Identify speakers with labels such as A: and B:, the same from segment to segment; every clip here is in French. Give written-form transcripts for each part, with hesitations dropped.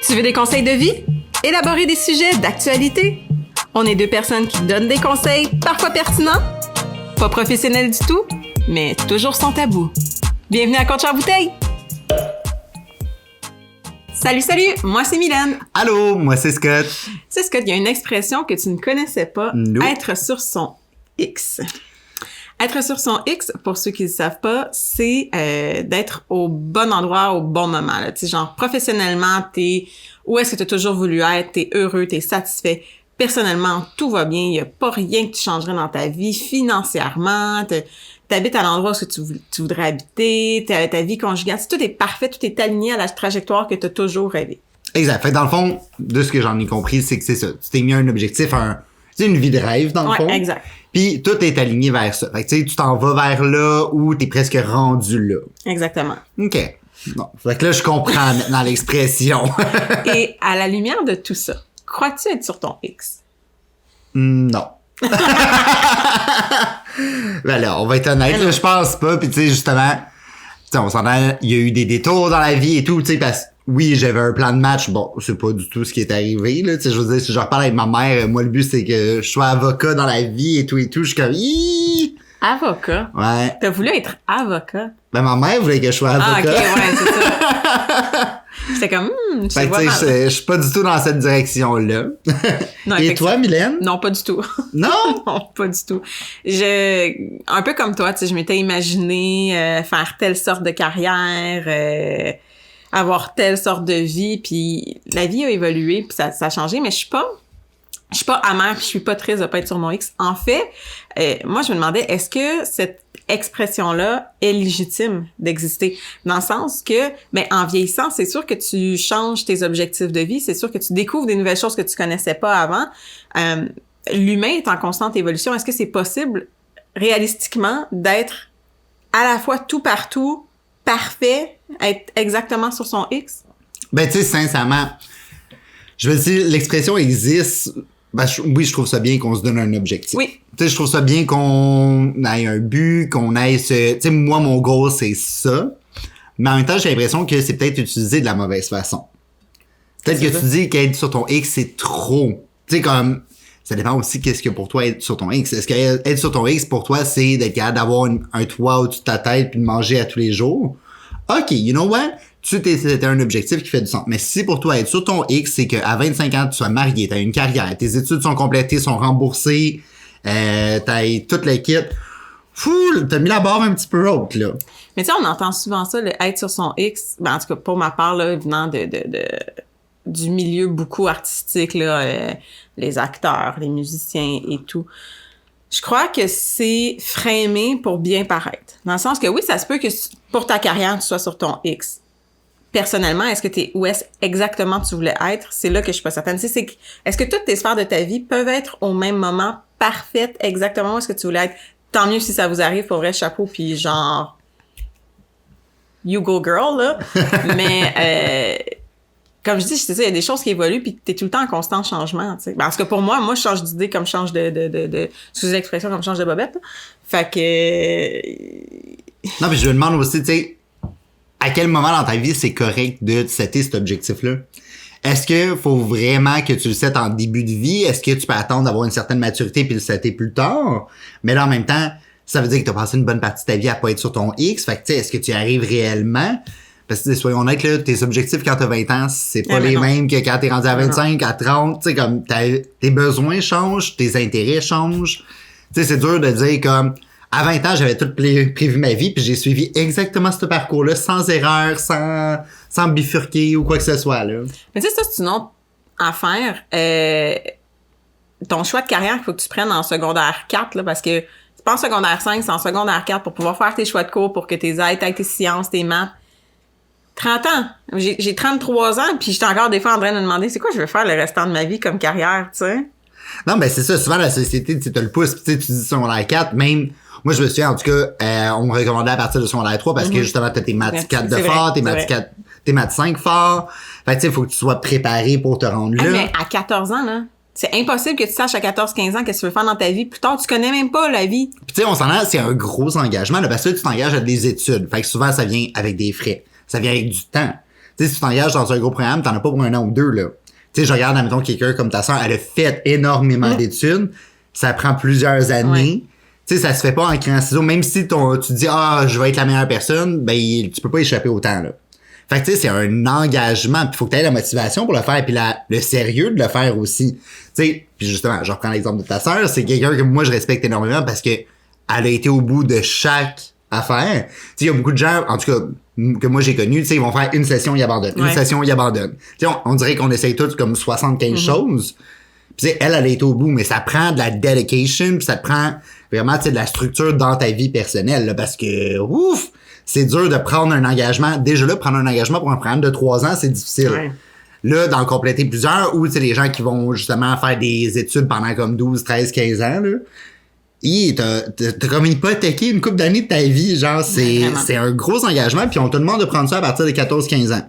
A: Tu veux des conseils de vie? Élaborer des sujets d'actualité? On est deux personnes qui donnent des conseils, parfois pertinents, pas professionnels du tout, mais toujours sans tabou. Bienvenue à Coach en bouteille! Salut, moi c'est Mylène.
B: Allô, moi c'est Scott.
A: C'est Scott, il y a une expression que tu ne connaissais pas, être sur son X. Être sur son X, pour ceux qui ne le savent pas, c'est d'être au bon endroit au bon moment. Tu sais, genre professionnellement, t'es où est-ce que tu as toujours voulu être, t'es heureux, t'es satisfait. Personnellement, tout va bien, il n'y a pas rien que tu changerais dans ta vie financièrement. T'habites à l'endroit où tu voudrais habiter, ta vie conjugale, tout est parfait, tout est aligné à la trajectoire que tu as toujours rêvé.
B: Exact. Fait que dans le fond, de ce que j'en ai compris, c'est que c'est ça. Tu t'es mis un objectif, c'est une vie de rêve, dans le fond.
A: Exact.
B: Puis tout est aligné vers ça. Fait que tu sais, tu t'en vas vers là où t'es presque rendu là.
A: Exactement.
B: OK. Bon. Fait que là, je comprends maintenant l'expression.
A: Et à la lumière de tout ça, crois-tu être sur ton X?
B: Non. Ben là, on va être honnête, là, je pense pas. Puis tu sais, justement, on s'entend, il y a eu des détours dans la vie et tout, tu sais, parce que oui, j'avais un plan de match. Bon, c'est pas du tout ce qui est arrivé, là. Tu sais, je veux dire, si je reparle avec ma mère, moi, le but, c'est que je sois avocat dans la vie et tout. Je suis comme,
A: Avocat?
B: Ouais.
A: T'as voulu être avocat?
B: Ben, ma mère voulait que je sois avocat.
A: Ah, ok, ouais, c'est ça. J'étais comme,
B: fait que, tu sais, je suis pas du tout dans cette direction-là.
A: Non,
B: et toi, Mylène?
A: Non, pas du tout.
B: Non?
A: Non, pas du tout. Un peu comme toi, tu sais, je m'étais imaginé faire telle sorte de carrière, avoir telle sorte de vie, puis la vie a évolué, puis ça a changé, mais je suis pas amère, puis je suis pas triste de pas être sur mon X. En fait, moi, je me demandais, est-ce que cette expression-là est légitime d'exister? Dans le sens que, en vieillissant, c'est sûr que tu changes tes objectifs de vie, c'est sûr que tu découvres des nouvelles choses que tu connaissais pas avant. L'humain est en constante évolution. Est-ce que c'est possible, réalistiquement, d'être à la fois tout partout, parfait, être exactement sur son X?
B: Ben, tu sais, sincèrement, je veux dire, l'expression existe. Ben, oui, je trouve ça bien qu'on se donne un objectif.
A: Oui.
B: Tu sais, je trouve ça bien qu'on ait un but, qu'on ait ce... Tu sais, moi, mon goal, c'est ça. Mais en même temps, j'ai l'impression que c'est peut-être utilisé de la mauvaise façon. Peut-être que tu dis qu'être sur ton X, c'est trop. Tu sais, comme... Ça dépend aussi qu'est-ce que pour toi être sur ton X. Est-ce que être sur ton X, pour toi, c'est d'être capable d'avoir un toit au-dessus de ta tête puis de manger à tous les jours? OK, you know what? C'était un objectif qui fait du sens. Mais si pour toi, être sur ton X, c'est qu'à 25 ans, tu sois marié, t'as une carrière, tes études sont complétées, sont remboursées, t'as toute l'équipe, t'as mis la barre un petit peu haute, là.
A: Mais tu sais, on entend souvent ça, être sur son X, en tout cas, pour ma part, là, venant du milieu beaucoup artistique, là, les acteurs, les musiciens et tout. Je crois que c'est framé pour bien paraître. Dans le sens que oui, ça se peut que pour ta carrière, tu sois sur ton X. Personnellement, est-ce que t'es où est-ce exactement tu voulais être? C'est là que je suis pas certaine. Est-ce que toutes tes sphères de ta vie peuvent être au même moment parfaites exactement où est-ce que tu voulais être? Tant mieux si ça vous arrive, pour vrai, chapeau, puis genre, you go girl, là. Mais, comme je dis, c'est ça, il y a des choses qui évoluent, puis t'es tout le temps en constant changement, tu sais. Parce que pour moi, je change d'idée comme je change sous l'expression, comme je change de bobette, là. Fait que...
B: Non, puis je me demande aussi, tu sais, à quel moment dans ta vie c'est correct de setter cet objectif-là? Est-ce que faut vraiment que tu le settes en début de vie? Est-ce que tu peux attendre d'avoir une certaine maturité puis le setter plus tard? Mais là, en même temps, ça veut dire que t'as passé une bonne partie de ta vie à pas être sur ton X. Fait que, tu sais, est-ce que tu y arrives réellement? Parce que, soyons honnêtes, là, tes objectifs quand t'as 20 ans, c'est pas les mêmes que quand t'es rendu à 25, à 30. Tu sais, comme, tes besoins changent, tes intérêts changent. Tu sais, c'est dur de dire comme... À 20 ans, j'avais tout prévu ma vie, puis j'ai suivi exactement ce parcours-là, sans erreur, sans bifurquer ou quoi que ce soit, là.
A: Mais tu sais, ça, c'est une autre affaire. Ton choix de carrière, il faut que tu prennes en secondaire 4, là, parce que c'est pas en secondaire 5, c'est en secondaire 4 pour pouvoir faire tes choix de cours, pour que tes aides, tes sciences, tes maths. 30 ans. J'ai 33 ans, puis j'étais encore des fois en train de me demander c'est quoi je veux faire le restant de ma vie comme carrière, tu sais.
B: Non, ben c'est ça. Souvent, la société, tu te le pousse, tu dis secondaire 4, même... Moi, je me souviens, en tout cas, on me recommandait à partir de secondaire 3 parce que justement, t'as tes maths 4 de fort, tes maths 5 fort. Fait que tu sais, il faut que tu sois préparé pour te rendre là.
A: Mais à 14 ans, là, c'est impossible que tu saches à 14-15 ans qu'est-ce que tu veux faire dans ta vie. Plus tard, tu connais même pas la vie.
B: Puis tu sais, on s'en a, c'est un gros engagement, là, parce que là, tu t'engages à des études. Fait que souvent, ça vient avec des frais. Ça vient avec du temps. Tu sais, si tu t'engages dans un gros programme, t'en as pas pour 1 an ou 2, là. Tu sais, je regarde, admettons, quelqu'un comme ta sœur, elle a fait énormément d'études. Ça prend plusieurs années. Tu sais, ça se fait pas en criant ciseaux. Même si tu te dis, je vais être la meilleure personne, ben, tu peux pas échapper autant, là. Fait que, tu sais, c'est un engagement. Puis faut que tu aies la motivation pour le faire. Puis le sérieux de le faire aussi. Tu sais, puis justement, je reprends l'exemple de ta sœur. C'est quelqu'un que moi, je respecte énormément parce que elle a été au bout de chaque affaire. Tu sais, il y a beaucoup de gens, en tout cas, que moi j'ai connu, tu sais, ils vont faire une session, ils abandonnent. Une session, ils abandonnent. Tu sais, on dirait qu'on essaye tous comme 75 choses. Puis elle a été au bout, mais ça prend de la dedication, puis ça te prend vraiment, tu sais, de la structure dans ta vie personnelle, là, parce que, ouf, c'est dur de prendre un engagement. Déjà là, prendre un engagement pour un programme de 3 ans, c'est difficile. Ouais. Là, d'en compléter plusieurs, ou, tu sais, les gens qui vont justement faire des études pendant comme 12, 13, 15 ans, là, t'as comme hypothéqué une couple d'années de ta vie, genre, c'est un gros engagement, puis on te demande de prendre ça à partir de 14-15 ans.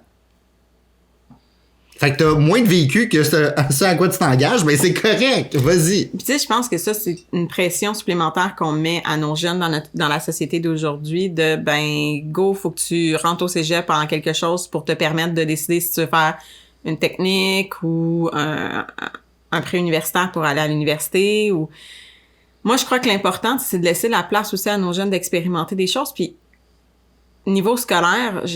B: Fait que t'as moins de vécu que ce à quoi tu t'engages, mais c'est correct, vas-y.
A: Puis tu sais, je pense que ça, c'est une pression supplémentaire qu'on met à nos jeunes dans la société d'aujourd'hui de, go, faut que tu rentres au cégep en quelque chose pour te permettre de décider si tu veux faire une technique ou un pré-universitaire pour aller à l'université ou... Moi, je crois que l'important, c'est de laisser la place aussi à nos jeunes d'expérimenter des choses. Puis, niveau scolaire, tu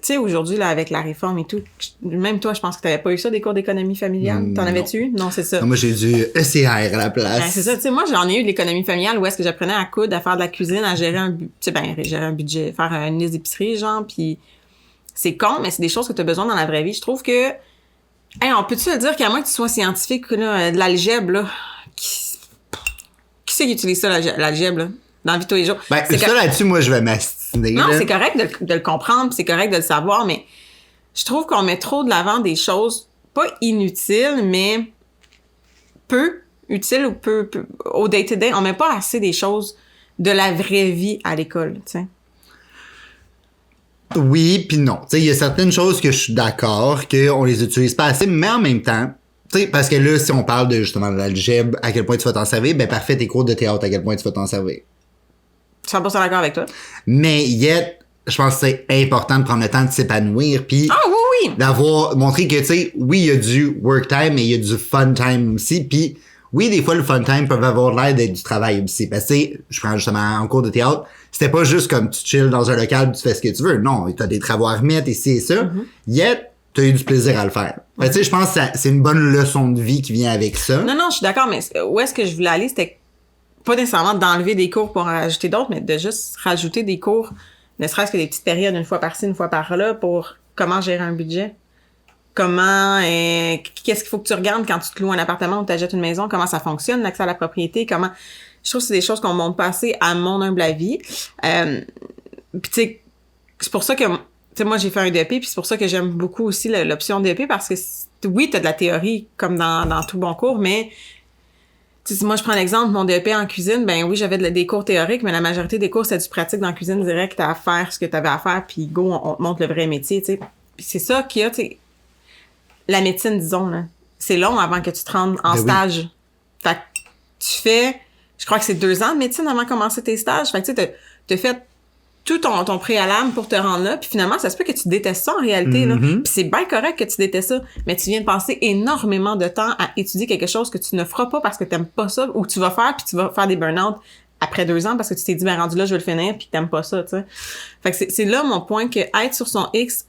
A: sais, aujourd'hui, là, avec la réforme et tout, même toi, je pense que t'avais pas eu ça, des cours d'économie familiale. T'en avais-tu eu? Non, c'est ça.
B: Non, moi, j'ai du ECR à la place.
A: C'est ça. Tu sais, moi, j'en ai eu de l'économie familiale où est-ce que j'apprenais à coudre, à faire de la cuisine, à gérer gérer un budget, faire une liste d'épicerie, genre, puis c'est con, mais c'est des choses que t'as besoin dans la vraie vie. Je trouve que, on peut-tu le dire qu'à moins que tu sois scientifique, là, de l'algèbre, là, qui c'est qui utilise ça, l'algèbre, là, dans la vie de tous les jours?
B: Ça, là-dessus, moi, je vais m'astiner.
A: Non, c'est correct de le comprendre, c'est correct de le savoir, mais je trouve qu'on met trop de l'avant des choses, pas inutiles, mais peu utiles ou peu au day-to-day. On met pas assez des choses de la vraie vie à l'école, tu sais.
B: Oui, puis non. Tu sais, il y a certaines choses que je suis d'accord qu'on les utilise pas assez, mais en même temps, tu sais, parce que là, si on parle de justement de l'algèbre, à quel point tu vas t'en servir, parfait, tes cours de théâtre, à quel point tu vas t'en servir.
A: 100% d'accord avec toi.
B: Mais je pense que c'est important de prendre le temps de s'épanouir, puis
A: oui!
B: d'avoir montré que, tu sais, oui, il y a du work time, mais il y a du fun time aussi, puis oui, des fois, le fun time peut avoir l'air d'être du travail aussi. Parce que, tu sais, je prends justement en cours de théâtre, c'était pas juste comme tu chill dans un local, tu fais ce que tu veux. Non, t'as des travaux à remettre, ici et ça. T'as eu du plaisir à le faire. Tu sais, je pense que c'est une bonne leçon de vie qui vient avec ça.
A: Non, je suis d'accord, mais où est-ce que je voulais aller, c'était pas nécessairement d'enlever des cours pour en rajouter d'autres, mais de juste rajouter des cours, ne serait-ce que des petites périodes, une fois par-ci, une fois par-là, pour comment gérer un budget. Qu'est-ce qu'il faut que tu regardes quand tu te loues un appartement ou tu achètes une maison, comment ça fonctionne, l'accès à la propriété, je trouve que c'est des choses qu'on montre pas assez à mon humble avis. Puis tu sais, c'est pour ça que, tu sais, moi j'ai fait un DEP, puis c'est pour ça que j'aime beaucoup aussi l'option DEP, parce que oui, t'as de la théorie, comme dans tout bon cours, mais si moi je prends l'exemple, mon DEP en cuisine, oui, j'avais des cours théoriques, mais la majorité des cours, c'était du pratique dans la cuisine direct, t'as à faire ce que t'avais à faire, puis go, on te montre le vrai métier, tu sais. Puis c'est ça qu'il y a, tu sais, la médecine, disons, là, c'est long avant que tu te rendes en stage. Oui. Fait que tu fais, je crois que c'est 2 ans de médecine avant de commencer tes stages. Fait que tu sais, t'as fait tout ton préalable pour te rendre là, puis finalement, ça se peut que tu détestes ça en réalité, là. Puis c'est bien correct que tu détestes ça, mais tu viens de passer énormément de temps à étudier quelque chose que tu ne feras pas parce que t'aimes pas ça, ou que tu vas faire, puis tu vas faire des burn-out après 2 ans parce que tu t'es dit, rendu là, je vais le finir, puis t'aimes pas ça, tu sais. Fait que c'est là mon point, que être sur son X,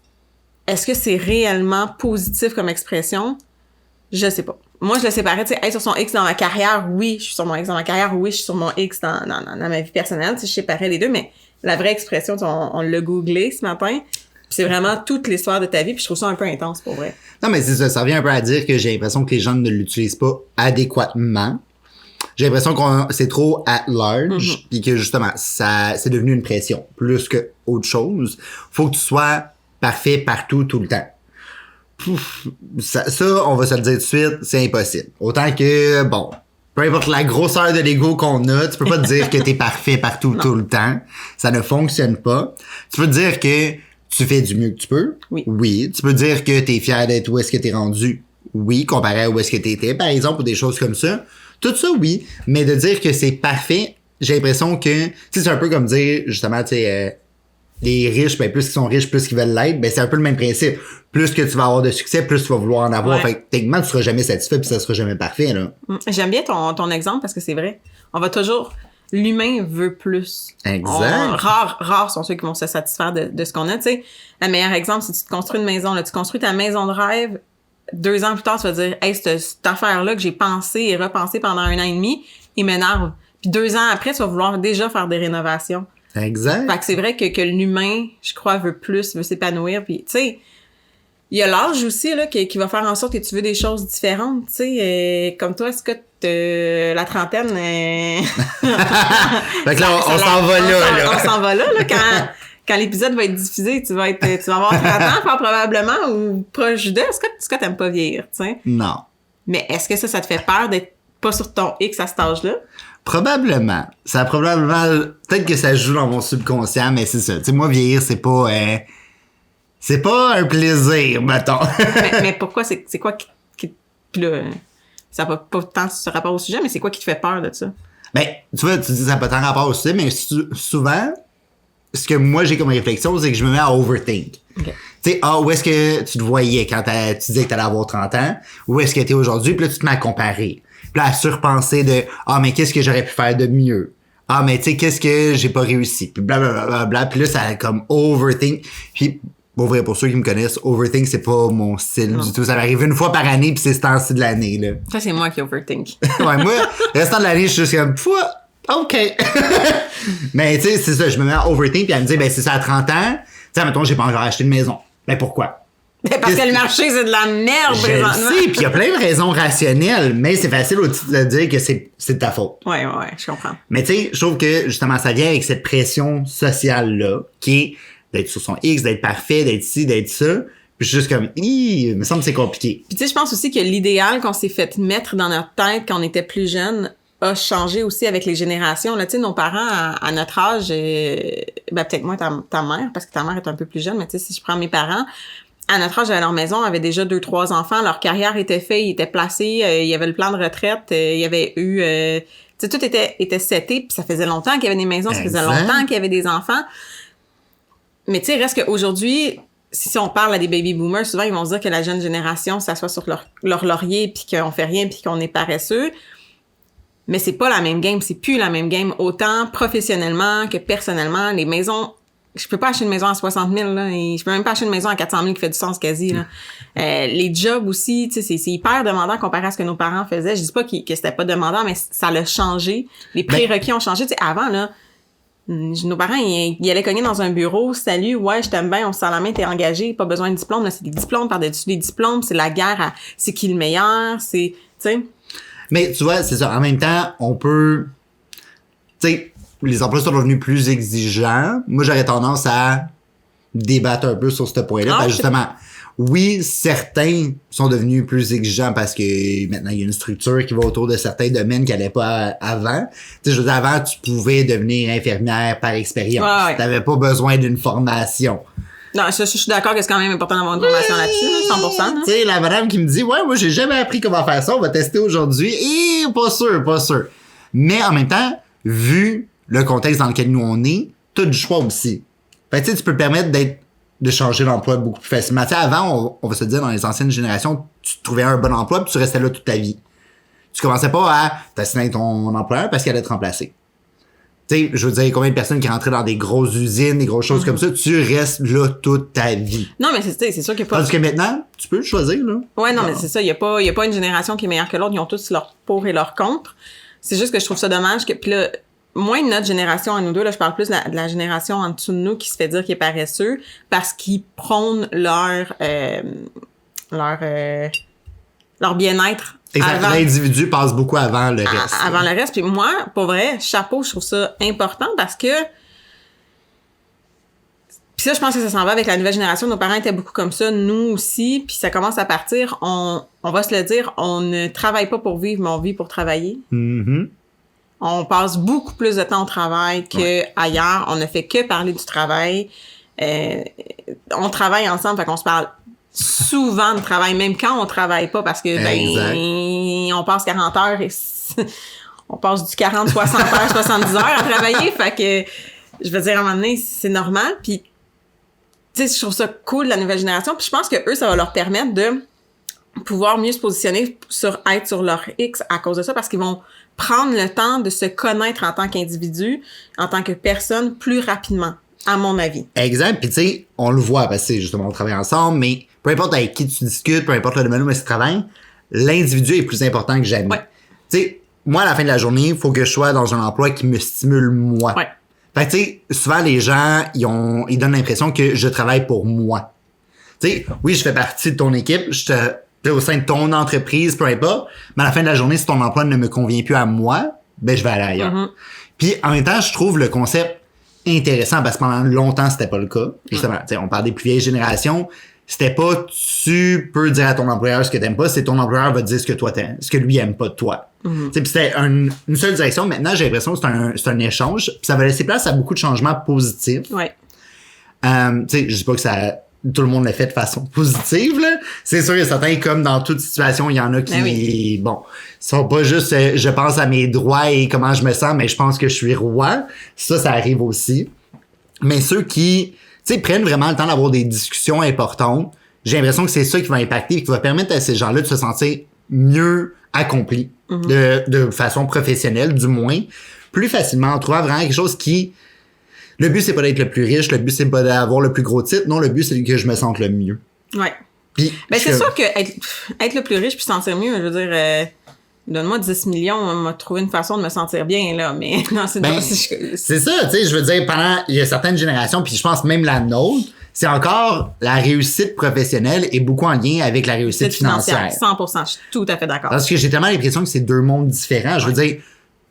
A: est-ce que c'est réellement positif comme expression? Je sais pas. Moi, je le séparais, tu sais, être sur son X dans ma carrière, oui, je suis sur mon X dans ma carrière, oui, je suis sur mon X dans ma vie personnelle, tu sais, je séparais les deux, mais la vraie expression, on l'a googlé ce matin, puis c'est vraiment toute l'histoire de ta vie, puis je trouve ça un peu intense, pour vrai.
B: Non, mais c'est ça, ça revient un peu à dire que j'ai l'impression que les gens ne l'utilisent pas adéquatement. J'ai l'impression que c'est trop at large, puis que justement, c'est devenu une pression, plus que autre chose. Faut que tu sois parfait partout, tout le temps. Ça, on va se le dire tout de suite, c'est impossible. Autant que, bon, peu importe la grosseur de l'ego qu'on a, tu peux pas te dire que t'es parfait partout, tout le temps. Ça ne fonctionne pas. Tu peux te dire que tu fais du mieux que tu peux. Oui. Tu peux dire que t'es fier d'être où est-ce que t'es rendu. Oui, comparé à où est-ce que t'étais, par exemple, ou des choses comme ça. Tout ça, oui. Mais de dire que c'est parfait, j'ai l'impression que, tu sais, c'est un peu comme dire, justement, tu sais, les riches, ben plus qu'ils sont riches, plus qu'ils veulent l'être, ben c'est un peu le même principe. Plus que tu vas avoir de succès, plus tu vas vouloir en avoir. Fait que techniquement, tu seras jamais satisfait puis ça sera jamais parfait, là.
A: J'aime bien ton exemple parce que c'est vrai. On va toujours... L'humain veut plus.
B: Exact.
A: Rares sont ceux qui vont se satisfaire de ce qu'on a, tu sais. Le meilleur exemple, si tu te construis une maison, là, tu construis ta maison de rêve, 2 ans plus tard, tu vas dire, hey, cette affaire-là que j'ai pensé et repensé pendant 1 an et demi, il m'énerve. Puis 2 ans après, tu vas vouloir déjà faire des rénovations.
B: Exact.
A: Fait que c'est vrai que l'humain, je crois, veut plus, veut s'épanouir. Puis, tu sais, il y a l'âge aussi, là, qui va faire en sorte que tu veux des choses différentes, tu sais. Comme toi, est-ce que la trentaine...
B: Fait que là, on s'en va là.
A: On s'en va là, quand l'épisode va être diffusé, tu vas avoir 30 ans, fort probablement, ou proche de... Est-ce que t'aimes pas vieillir, tu sais?
B: Non.
A: Mais est-ce que ça te fait peur d'être pas sur ton X à cet âge-là?
B: Probablement. Ça a probablement... Peut-être que ça joue dans mon subconscient, mais c'est ça. Tu sais, moi, vieillir, c'est pas un plaisir, mettons.
A: mais pourquoi? C'est quoi qui là, ça n'a pas tant ce rapport au sujet, mais c'est quoi qui te fait peur de ça?
B: Ben, tu vois, tu dis ça n'a pas tant rapport au sujet, mais souvent, ce que moi j'ai comme réflexion, c'est que je me mets à overthink.
A: Okay.
B: Tu sais, où est-ce que tu te voyais quand tu disais que t'allais avoir 30 ans? Où est-ce que t'es aujourd'hui? Puis là, tu te mets à comparer. Puis là, à surpenser de, mais qu'est-ce que j'aurais pu faire de mieux? Mais tu sais, qu'est-ce que j'ai pas réussi? Puis blablabla. Puis là, ça a comme overthink. Puis, pour ceux qui me connaissent, overthink, c'est pas mon style du tout. Ça m'arrive 1 fois par année, puis c'est ce temps-ci de l'année, là.
A: Ça, c'est moi qui overthink.
B: Ouais, moi, le restant de l'année, je suis juste comme, OK. Mais tu sais, c'est ça, je me mets à overthink, puis elle me dit, ben, c'est ça à 30 ans. Tu sais, mettons, j'ai pas encore acheté une maison. Ben, pourquoi?
A: Parce que le marché, c'est de la merde, présentement.
B: Je sais, puis il y a plein de raisons rationnelles, mais c'est facile au titre de dire que c'est de ta faute.
A: Ouais, je comprends.
B: Mais tu sais, je trouve que, justement, ça vient avec cette pression sociale-là, qui est d'être sur son X, d'être parfait, d'être ci, d'être ça. Puis je suis juste comme, il me semble que c'est compliqué.
A: Puis tu sais, je pense aussi que l'idéal qu'on s'est fait mettre dans notre tête quand on était plus jeune a changé aussi avec les générations. Là, tu sais, nos parents, à notre âge, ben peut-être moins ta mère, parce que ta mère est un peu plus jeune, mais tu sais, si je prends mes parents, à notre âge, à leur maison, avaient déjà 2-3 enfants, leur carrière était faite, ils étaient placés, il y avait le plan de retraite, il y avait eu... tu sais, tout était seté, puis ça faisait longtemps qu'il y avait des maisons, ça faisait longtemps qu'il y avait des enfants. Mais tu sais, reste qu'aujourd'hui, si on parle à des baby boomers, souvent ils vont se dire que la jeune génération s'assoit sur leur laurier puis qu'on fait rien puis qu'on est paresseux. Mais c'est pas la même game, c'est plus la même game, autant professionnellement que personnellement. Les maisons, je peux pas acheter une maison à 60 000, là, et je peux même pas acheter une maison à 400 000 qui fait du sens quasi, là. Les jobs aussi, tu sais, c'est hyper demandant comparé à ce que nos parents faisaient. Je dis pas que c'était pas demandant, mais ça l'a changé. Les prérequis ont changé. Tu sais, avant, là, nos parents, ils allaient cogner dans un bureau. Salut, ouais, je t'aime bien, on se sent la main, t'es engagé, pas besoin de diplôme. Là, c'est des diplômes par-dessus des diplômes. C'est la guerre c'est qui le meilleur, c'est, tu sais.
B: Mais tu vois, c'est ça. En même temps, on peut, tu sais, les emplois sont devenus plus exigeants. Moi, j'aurais tendance à débattre un peu sur ce point-là. Parce que justement, oui, certains sont devenus plus exigeants parce que maintenant, il y a une structure qui va autour de certains domaines qui n'allait pas avant. Tu sais, je veux dire, avant, tu pouvais devenir infirmière par expérience. Ouais. Tu n'avais pas besoin d'une formation.
A: Non, je suis d'accord que c'est quand même important d'avoir une formation là-dessus, 100%.
B: Tu sais, la madame qui me dit, ouais, moi, j'ai jamais appris comment faire ça, on va tester aujourd'hui. Et pas sûr. Mais en même temps, vu le contexte dans lequel nous on est, t'as du choix aussi. Fait que tu sais, tu peux te permettre de changer d'emploi beaucoup plus facilement. Tu sais, avant, on va se dire, dans les anciennes générations, tu trouvais un bon emploi puis tu restais là toute ta vie. Tu commençais pas à t'assigner avec ton employeur parce qu'il allait te remplacer. Tu sais, je veux dire, combien de personnes qui rentraient dans des grosses usines, des grosses choses comme ça, tu restes là toute ta vie.
A: Non, mais c'est sûr qu'il n'y a pas...
B: Tandis que maintenant, tu peux le choisir, là.
A: Ouais, non, mais c'est ça, il y a pas une génération qui est meilleure que l'autre, ils ont tous leurs pour et leurs contre. C'est juste que je trouve ça dommage que... Puis là, moins de notre génération à nous deux, là, je parle plus de la génération en dessous de nous qui se fait dire qu'il est paresseux parce qu'ils prônent leur bien-être.
B: Exact. L'individu passe beaucoup avant le reste.
A: Avant le reste. Puis moi, pour vrai, chapeau, je trouve ça important parce que... Puis ça, je pense que ça s'en va avec la nouvelle génération. Nos parents étaient beaucoup comme ça, nous aussi. Puis ça commence à partir. On va se le dire, on ne travaille pas pour vivre, mais on vit pour travailler.
B: Mm-hmm.
A: On passe beaucoup plus de temps au travail qu'ailleurs. On ne fait que parler du travail. On travaille ensemble, fait qu'on se parle souvent de travail, même quand on travaille pas, parce que on passe 40 heures et on passe du 40, 60 heures, 70 heures à travailler. Fait que, je veux dire, à un moment donné, c'est normal. Puis tu sais, je trouve ça cool, la nouvelle génération. Puis je pense que eux, ça va leur permettre de pouvoir mieux se positionner être sur leur X à cause de ça, parce qu'ils vont prendre le temps de se connaître en tant qu'individu, en tant que personne, plus rapidement, à mon avis.
B: Exact. Puis tu sais, on le voit, parce que justement, on travaille ensemble, mais peu importe avec qui tu discutes, peu importe le domaine où tu travailles, l'individu est plus important que jamais.
A: Ouais.
B: Tu sais, moi, à la fin de la journée, il faut que je sois dans un emploi qui me stimule moi.
A: Ouais.
B: Fait que tu sais, souvent les gens, ils donnent l'impression que je travaille pour moi. Tu sais, oui, je fais partie de ton équipe, au sein de ton entreprise, peu importe, mais à la fin de la journée, si ton emploi ne me convient plus à moi, ben je vais aller ailleurs.
A: Mm-hmm.
B: Puis en même temps, je trouve le concept intéressant parce que pendant longtemps, c'était pas le cas. Justement, tu sais, on parle des plus vieilles générations, c'était pas tu peux dire à ton employeur ce que t'aimes pas, c'est ton employeur va te dire ce que toi t'aimes, ce que lui aime pas de toi.
A: Mm-hmm.
B: Tu sais, puis c'était une seule direction. Maintenant, j'ai l'impression que c'est un échange, puis ça va laisser place à beaucoup de changements positifs.
A: Ouais.
B: Tu sais, je dis pas que tout le monde l'a fait de façon positive, là. C'est sûr, il y a certains, comme dans toute situation, il y en a qui, bon, sont pas juste, je pense à mes droits et comment je me sens, mais je pense que je suis roi. Ça arrive aussi. Mais ceux qui, tu sais, prennent vraiment le temps d'avoir des discussions importantes, j'ai l'impression que c'est ça qui va impacter et qui va permettre à ces gens-là de se sentir mieux accomplis, de façon professionnelle, du moins, plus facilement, en trouvant vraiment quelque chose qui, le but, c'est pas d'être le plus riche, le but, c'est pas d'avoir le plus gros titre. Non, le but, c'est que je me sente le mieux.
A: Ouais.
B: Puis,
A: ben, c'est sûr que être le plus riche puis sentir mieux, je veux dire, donne-moi 10 millions, on m'a trouvé une façon de me sentir bien, là, mais non, c'est
B: c'est ça, tu sais, je veux dire, il y a certaines générations, puis je pense même la nôtre, c'est encore la réussite professionnelle est beaucoup en lien avec la réussite financière.
A: 100%, je suis tout à fait d'accord.
B: Parce que j'ai tellement l'impression que c'est deux mondes différents. Je veux dire,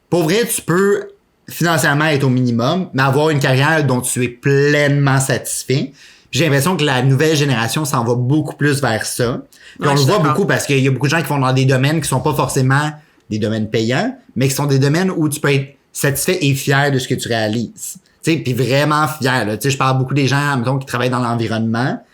B: pour vrai, tu peux financièrement être au minimum, mais avoir une carrière dont tu es pleinement satisfait. Puis j'ai l'impression que la nouvelle génération s'en va beaucoup plus vers ça. Puis on le voit beaucoup parce qu'il y a beaucoup de gens qui vont dans des domaines qui sont pas forcément des domaines payants, mais qui sont des domaines où tu peux être satisfait et fier de ce que tu réalises. Tu sais, puis vraiment fier, là. Tu sais, je parle beaucoup des gens, mettons, qui travaillent dans l'environnement.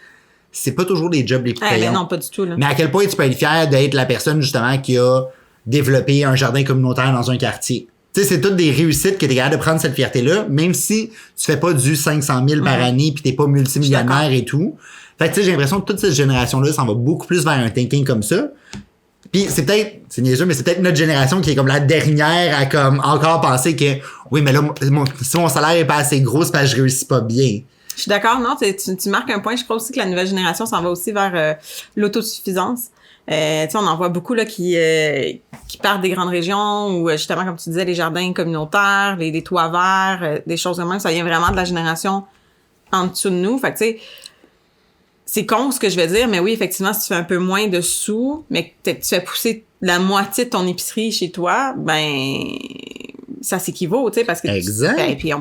B: C'est pas toujours des jobs les plus payants.
A: Non, pas du tout, là.
B: Mais à quel point tu peux être fier d'être la personne, justement, qui a développé un jardin communautaire dans un quartier. Tu sais, c'est toutes des réussites que t'es capable de prendre cette fierté-là, même si tu fais pas du 500 000 par année pis t'es pas multimillionnaire et tout. Fait que tu sais, j'ai l'impression que toute cette génération-là s'en va beaucoup plus vers un thinking comme ça. Puis c'est niaiseux, mais c'est peut-être notre génération qui est comme la dernière à comme encore penser que oui, mais là, si mon salaire est pas assez gros, c'est parce que je réussis pas bien.
A: Je suis d'accord, non, tu marques un point. Je crois aussi que la nouvelle génération s'en va aussi vers l'autosuffisance. Tu sais, on en voit beaucoup là qui partent des grandes régions ou justement, comme tu disais, les jardins communautaires, les toits verts, des choses de même. Ça vient vraiment de la génération en dessous de nous. Fait que tu sais, c'est con ce que je vais dire, mais oui, effectivement, si tu fais un peu moins de sous, mais que tu fais pousser la moitié de ton épicerie chez toi, ben ça s'équivaut, tu sais, parce que
B: exact.
A: Et puis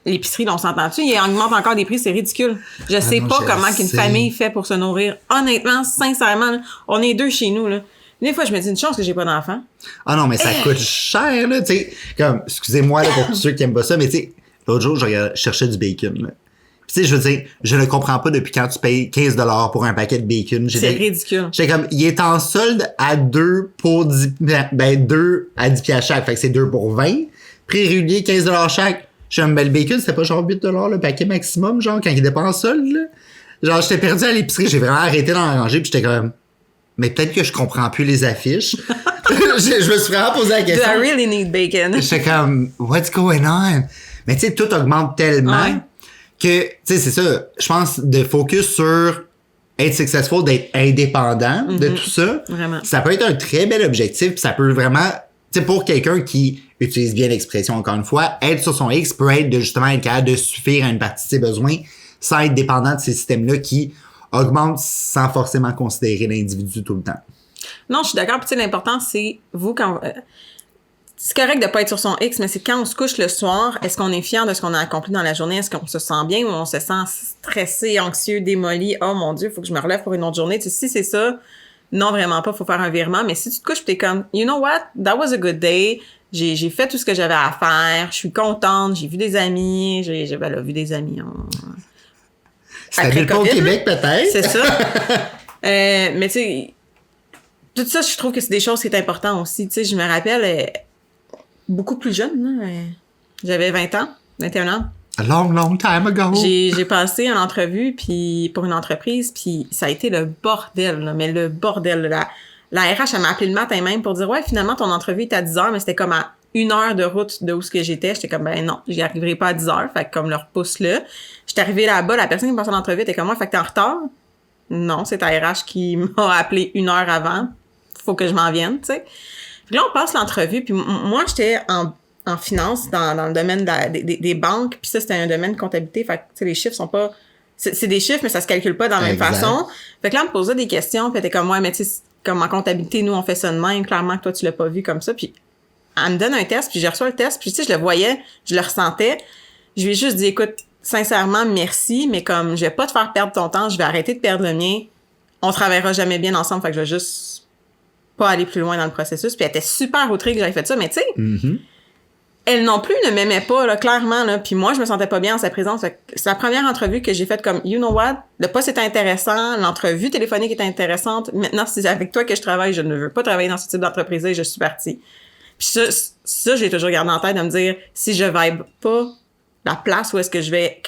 A: l'épicerie, là, on s'entend-tu? Il augmente encore des prix, c'est ridicule. Je sais pas comment qu'une famille fait pour se nourrir. Honnêtement, sincèrement, là, on est deux chez nous, là. Des fois, je me dis une chance que j'ai pas d'enfant.
B: Ah non, mais ça coûte cher, là, tu sais. Comme, excusez-moi, là, pour tous ceux qui aiment pas ça, mais tu sais, l'autre jour, je cherchais du bacon, là. Tu sais, je veux dire, je ne comprends pas depuis quand tu payes 15$ pour un paquet de bacon.
A: C'est ridicule.
B: J'étais comme, il est en solde à 2 pour 10, 2 à 10 piastres chaque. Fait que c'est 2 pour 20. Prix régulier, 15$ chaque. J'ai un bel bacon, c'était pas genre 8$ le paquet maximum, genre, quand il était pas en solde, là. Genre, j'étais perdu à l'épicerie, j'ai vraiment arrêté dans la rangée, pis j'étais comme, mais peut-être que je comprends plus les affiches. je me suis vraiment posé la question.
A: Do I really need bacon?
B: J'étais comme, what's going on? Mais tu sais, tout augmente tellement que, tu sais, c'est ça, je pense, de focus sur être successful, d'être indépendant de tout ça.
A: Vraiment.
B: Ça peut être un très bel objectif, pis ça peut vraiment, tu sais, pour quelqu'un qui utilise bien l'expression, encore une fois, être sur son X peut être de justement être capable de suffire à une partie de ses besoins sans être dépendant de ces systèmes-là qui augmentent sans forcément considérer l'individu tout le temps.
A: Non, je suis d'accord. Puis tu sais, l'important, c'est vous, quand... c'est correct de pas être sur son X, mais c'est quand on se couche le soir, est-ce qu'on est fier de ce qu'on a accompli dans la journée? Est-ce qu'on se sent bien ou on se sent stressé, anxieux, démoli? Oh mon Dieu, faut que je me relève pour une autre journée. Tu sais, si c'est ça, non, vraiment pas, faut faire un virement. Mais si tu te couches et t'es comme, you know what? That was a good day. J'ai fait tout ce que j'avais à faire. Je suis contente. J'ai vu des amis. J'ai vu des amis.
B: C'était pas au Québec, peut-être.
A: C'est ça. Mais tu sais, tout ça, je trouve que c'est des choses qui sont importantes aussi. Tu sais, je me rappelle, beaucoup plus jeune, là, j'avais 20 ans, 21 ans.
B: A long time ago.
A: J'ai passé une entrevue puis pour une entreprise, puis ça a été le bordel, là, mais le bordel. La RH, elle m'a appelé le matin même pour dire « Ouais, finalement, ton entrevue est à 10h, mais c'était comme à 1 heure de route de où ce que j'étais. » J'étais comme « Ben non, j'y arriverai pas à 10h. » Fait que comme leur pouce là. J'étais arrivée là-bas, la personne qui me passait l'entrevue était comme « Moi, fait que t'es en retard? » Non, c'est ta RH qui m'a appelé 1 heure avant. Faut que je m'en vienne, tu sais. Puis là, on passe l'entrevue, puis moi, j'étais en finance dans le domaine des banques, puis ça, c'était un domaine de comptabilité. Fait que, tu sais, les chiffres sont pas... C'est des chiffres, mais ça se calcule pas dans la même façon. Fait que là, on me posait des questions, puis elle était comme « Ouais, mais tu sais, comme en comptabilité, nous, on fait ça de même. Clairement que toi, tu l'as pas vu comme ça. » Puis elle me donne un test, puis j'ai reçu le test, puis tu sais, je le voyais, je le ressentais. Je lui ai juste dit « Écoute, sincèrement, merci, mais comme je vais pas te faire perdre ton temps, je vais arrêter de perdre le mien. On travaillera jamais bien ensemble, fait que je vais juste pas aller plus loin dans le processus. » Puis elle était super outrée que j'avais fait ça, mais tu sais... Elle non plus ne m'aimait pas, là, clairement, là. Puis moi, je me sentais pas bien en sa présence. Fait que c'est la première entrevue que j'ai faite comme, you know what? Le poste était intéressant, l'entrevue téléphonique était intéressante. Maintenant, si c'est avec toi que je travaille, je ne veux pas travailler dans ce type d'entreprise-là et je suis partie. Puis ça, j'ai toujours gardé en tête de me dire, si je vibe pas la place où est-ce que je vais,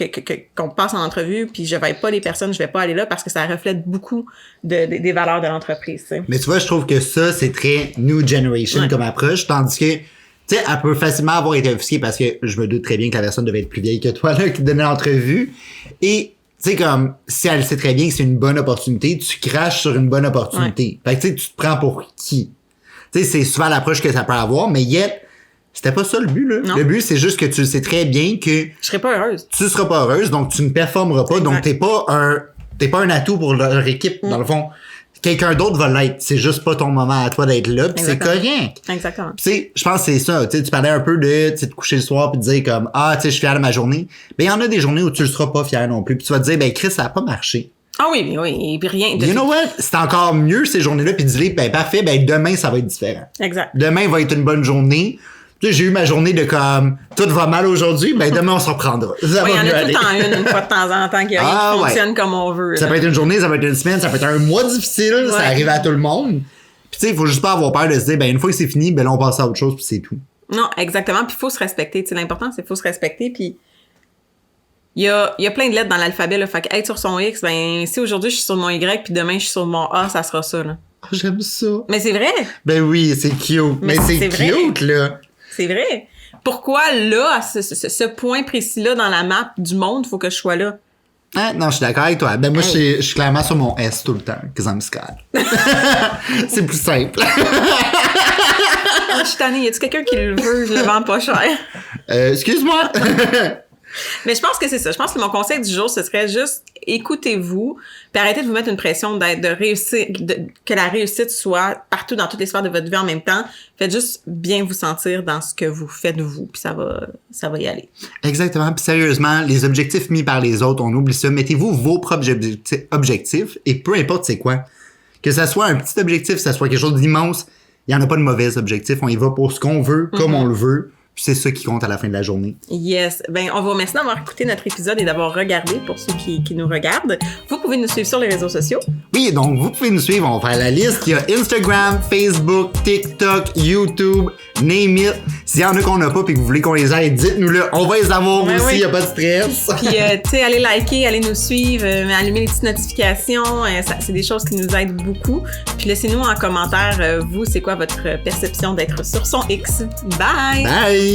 A: qu'on passe en entrevue, puis je vibe pas les personnes, je vais pas aller là parce que ça reflète beaucoup des valeurs de l'entreprise, tu sais.
B: Mais tu vois, je trouve que ça, c'est très new generation comme approche, tandis que tu sais, elle peut facilement avoir été offusquée parce que je me doute très bien que la personne devait être plus vieille que toi, là, qui donnait l'entrevue. Et, tu sais, comme, si elle sait très bien que c'est une bonne opportunité, tu craches sur une bonne opportunité. Fait que, tu sais, tu te prends pour qui? Tu sais, c'est souvent l'approche que ça peut avoir, mais yet, c'était pas ça le but, là. Non. Le but, c'est juste que tu sais très bien que...
A: Je serais pas heureuse.
B: Tu seras pas heureuse, donc tu ne performeras pas, donc t'es pas un atout pour leur équipe, dans le fond. Quelqu'un d'autre va l'être. C'est juste pas ton moment à toi d'être là, pis c'est correct.
A: Exactement.
B: Tu sais, je pense que c'est ça. Tu sais, tu parlais un peu de te coucher le soir pis de dire comme ah, tu sais, je suis fier de ma journée. Ben il y en a des journées où tu le seras pas fier non plus. Puis tu vas te dire ben Chris, ça a pas marché.
A: Ah oui, et puis rien.
B: You know what? C'est encore mieux ces journées-là puis dis-les ben parfait, ben demain ça va être différent.
A: Exact.
B: Demain va être une bonne journée. Tu sais, j'ai eu ma journée de comme tout va mal aujourd'hui, ben demain on se reprendra. Ça
A: oui,
B: va
A: il y en a tout
B: aller.
A: le temps une fois de temps en temps qui fonctionne comme on veut.
B: Ça peut être une journée, ça peut être une semaine, ça peut être un mois difficile, ça arrive à tout le monde. Puis tu sais, il faut juste pas avoir peur de se dire ben une fois que c'est fini, ben là on passe à autre chose puis c'est tout.
A: Non, exactement, puis il faut se respecter, tu sais, l'important c'est qu'il faut se respecter puis il y a plein de lettres dans l'alphabet là, fait que être sur son X, ben si aujourd'hui je suis sur mon Y puis demain je suis sur mon A, ça sera ça là.
B: Oh, j'aime ça.
A: Mais c'est vrai.
B: Ben oui, c'est cute. Mais c'est cute là.
A: C'est vrai. Pourquoi là, à ce point précis-là dans la map du monde, faut que je sois là?
B: Ah, non, je suis d'accord avec toi. Ben moi, je suis clairement sur mon S tout le temps, cause I'm scared. C'est plus simple.
A: Je suis tannée. Y a-tu quelqu'un qui le veut? Je le vends pas cher.
B: Excuse-moi.
A: Mais je pense que c'est ça. Je pense que mon conseil du jour, ce serait juste écoutez-vous, puis arrêtez de vous mettre une pression de réussir, que la réussite soit partout dans toutes les sphères de votre vie en même temps. Faites juste bien vous sentir dans ce que vous faites vous, puis ça va y aller.
B: Exactement. Puis sérieusement, les objectifs mis par les autres, on oublie ça. Mettez-vous vos propres objectifs et peu importe c'est quoi. Que ça soit un petit objectif, que ça soit quelque chose d'immense, il y en a pas de mauvais objectifs. On y va pour ce qu'on veut, comme on le veut. Puis c'est ça qui compte à la fin de la journée.
A: Yes. Ben, on vous remercie d'avoir écouté notre épisode et d'avoir regardé pour ceux qui nous regardent. Vous pouvez nous suivre sur les réseaux sociaux.
B: Oui, donc vous pouvez nous suivre. On va faire la liste. Il y a Instagram, Facebook, TikTok, YouTube, name it. S'il y en a qu'on n'a pas et que vous voulez qu'on les aide, dites-nous-le. On va les avoir aussi. Il n'y a pas de stress.
A: Puis, tu sais, allez liker, allez nous suivre, allumer les petites notifications. C'est des choses qui nous aident beaucoup. Puis laissez-nous en commentaire, vous, c'est quoi votre perception d'être sur son X. Bye!
B: Bye!